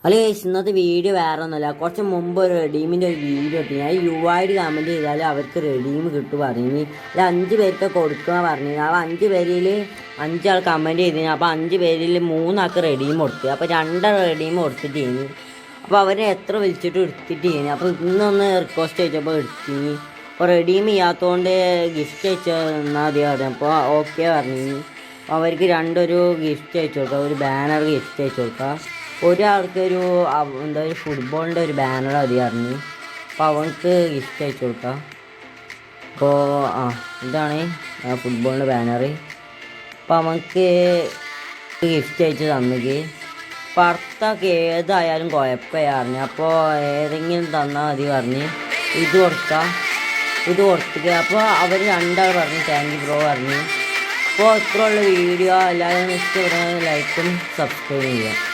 അല്ല ഗൈസ്, ഇന്നത്തെ വീഡിയോ വേറെ ഒന്നുമല്ല. കുറച്ച് മുമ്പ് ഒരു റെഡീമിൻ്റെ ഒരു വീഡിയോ ഇട്ടു. ഞാൻ യുവായിട്ട് കമൻറ്റ് ചെയ്താൽ അവർക്ക് റെഡീം കിട്ടും പറഞ്ഞു. അത് 5 പേർക്ക് കൊടുക്കുക പറഞ്ഞു. അപ്പോൾ 5 പേരിൽ 5 ആൾ കമൻറ്റ് ചെയ്തിരുന്നു. അപ്പോൾ 5 പേരിൽ 3 ആൾക്ക് റെഡീം കൊടുത്തു. അപ്പോൾ 2 റെഡീം കൊടുത്തിട്ട് ചെയ്യുന്നു. അപ്പോൾ അവരെ എത്ര വിളിച്ചിട്ട് എടുത്തിട്ട് ചെയ്യുന്നു. അപ്പോൾ ഇന്നൊന്ന് റിക്വസ്റ്റ് അയച്ചപ്പോൾ എടുത്തിനി. അപ്പോൾ റെഡീം ചെയ്യാത്തതുകൊണ്ട് ഗിഫ്റ്റ് അയച്ചു തന്നാൽ മതി പറഞ്ഞു. അപ്പോൾ ഓക്കെ പറഞ്ഞു. അപ്പോൾ അവർക്ക് രണ്ടൊരു ഗിഫ്റ്റ് അയച്ചു കൊടുക്കുക, ഒരു ബാനർ ഗിഫ്റ്റ് അയച്ചു കൊടുക്കുക. ഒരാൾക്കൊരു എന്താ ഒരു ഫുട്ബോളിൻ്റെ ഒരു ബാനർ മതി പറഞ്ഞു. അപ്പോൾ അവൾക്ക് ഗിഫ്റ്റ് അയച്ചു കൊടുക്കാം. അപ്പോൾ ഇതാണ് ഫുട്ബോളിൻ്റെ ബാനർ. അപ്പോൾ അവൾക്ക് ഗിഫ്റ്റ് അയച്ച് തന്നിക്ക്. അപ്പോൾ അടുത്തൊക്കെ ഏതായാലും കുഴപ്പമില്ല പറഞ്ഞു. അപ്പോൾ ഏതെങ്കിലും തന്നാൽ മതി പറഞ്ഞ് ഇത് കൊടുക്കുക. അപ്പോൾ അവർ 2 ആൾ പറഞ്ഞു താങ്ക് യു ബ്രോ പറഞ്ഞു. അപ്പോൾ ഇത്രയുള്ള വീഡിയോ എല്ലാവരും ഇഷ്ടപ്പെടുന്ന ലൈക്കും സബ്സ്ക്രൈബ് ചെയ്യുക.